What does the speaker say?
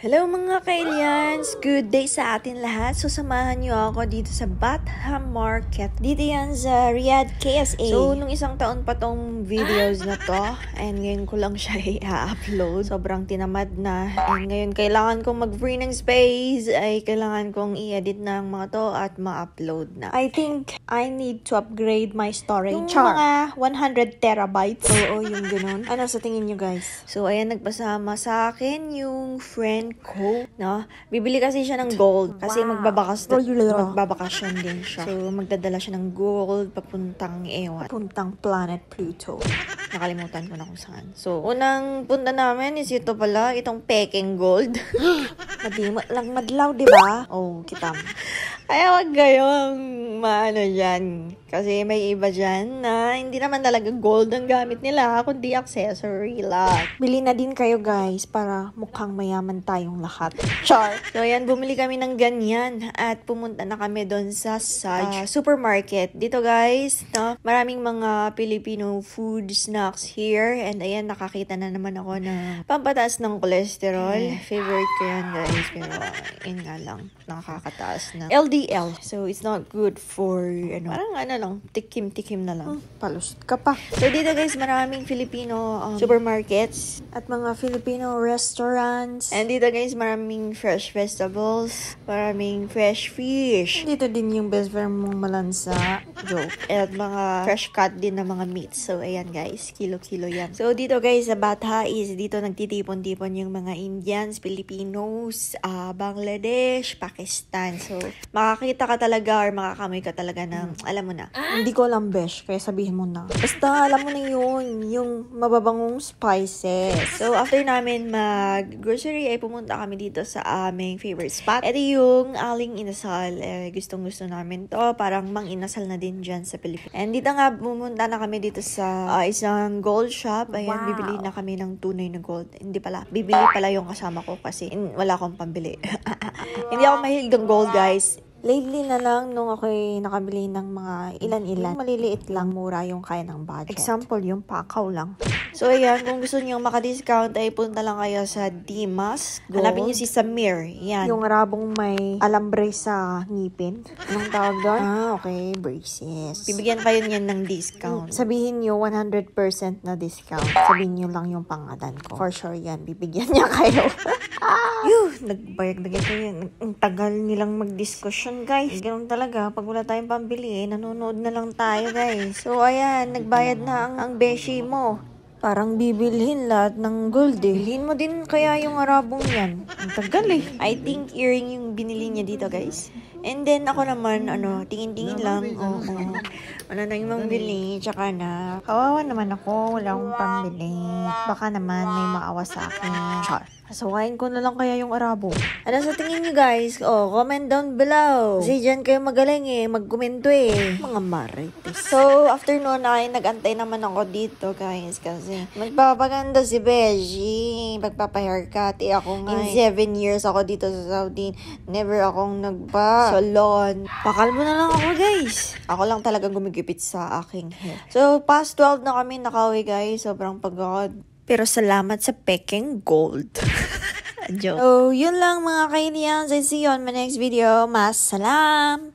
Hello mga ka-aliens! Good day sa atin lahat. So, samahan nyo ako dito sa Batham Market. Dito yan sa Riyadh, KSA. So, nung isang taon pa tong videos na to, and ngayon ko lang siya i-upload. Sobrang tinamad na. And ngayon, kailangan kong mag-free ng space. Ay, kailangan kong i-edit ng mga to at ma-upload na. I think I need to upgrade my storage. Yung mga 100 terabytes. Oo, yung ganun. Ano sa tingin nyo guys? So, ayan, nagpasama sa akin yung friend ko, no? Bibili kasi siya ng gold kasi magbabakasyon din siya. So, magdadala siya ng gold papuntang puntang planet Pluto. Nakalimutan ko na kung saan. So, unang punta namin is ito pala, itong Peking Gold. Madimot lang madlaw, di ba? Oh, kitam. Kaya wag kayong maano dyan. Kasi may iba dyan na hindi naman talaga gold ang gamit nila, kundi accessory lang. Bili na din kayo guys para mukhang mayaman tayong lahat. Char! So ayan, bumili kami ng ganyan at pumunta na kami doon sa supermarket. Dito guys, no, maraming mga Filipino food snacks here. And ayan, nakakita na naman ako na pampataas ng cholesterol. Favorite ko yan guys. Pero yun nga lang, nakakataas na LDL. So it's not good for, parang lang, tikim-tikim na lang. Palusot ka pa. So dito guys, maraming Filipino supermarkets at mga Filipino restaurants. And dito guys, maraming fresh vegetables, maraming fresh fish. Dito din yung best friend mong malansa. Joke. At mga fresh cut din na mga meats. So ayan guys, kilo-kilo yan. So dito guys, sa Batha is dito nagtitipon-tipon yung mga Indians, Filipinos, Bangladesh, Pakistan. So makakita ka talaga or makakamay ka talaga ng, alam mo na. Hindi ko alam besh, kaya sabihin mo na. Basta alam mo na yun, yung mababangong spices. So after namin mag-grocery ay pumunta kami dito sa aming favorite spot. Ito yung Aling Inasal. Gustong-gusto namin to. Parang mang inasal na din dyan sa Pilipinas. And dito nga, pumunta na kami dito sa isang gold shop. Ayan, wow. Bibili na kami ng tunay na gold. Hindi pala. Bibili pala yung kasama ko kasi wala akong pambili. Hindi ako mahilig ng gold, guys. Lately na lang nung ako'y nakabili ng mga ilan-ilan. Maliliit lang, mura yung kaya ng budget. Example, yung pakaw lang. So ayan, kung gusto niyo maka-discount ay punta lang kayo sa Dimas Gold. Hanapin niyo si Samir. Yan. Yung rabong may alambre sa ngipin. Anong tawag doon? Okay, braces. Bibigyan kayo niyan ng discount. Sabihin niyo 100% na discount. Sabihin niyo lang yung pangalan ko. For sure yan, bibigyan niya kayo. Nagbayag na gito yun. Ang tagal nilang mag-discussion guys. Ganun talaga. Pag wala tayong pambili, nanonood na lang tayo guys. So ayan, nagbayad na ang beshi mo. Parang bibilhin lahat ng gold eh. Bilhin mo din kaya yung arabong yan. Ang tagal eh. I think earring yung binili niya dito guys. And then ako naman, tingin-tingin lang. Wala na yung mambili. Tsaka na, kawawa naman ako. Wala akong pambili. Baka naman may maawa sa akin. Char. Asawain ko na lang kaya yung arabo. Ano sa tingin nyo guys? Comment down below. Kasi dyan kayo magaling eh. Magkomento eh. Mga marites. So, after noon ay nag-antay naman ako dito guys. Kasi magpapaganda si Beshi. Magpapahaircut. Ako nga in 7 years ako dito sa Saudi. Never akong nagpa-salon. Pakal mo na lang ako guys. Ako lang talagang gumigipit sa aking hair. So, past 12 na kami nakauwi guys. Sobrang pagod. Pero salamat sa Peking Gold. Joke. So, yun lang mga ka-aliens. I see you on my next video. Mas salam!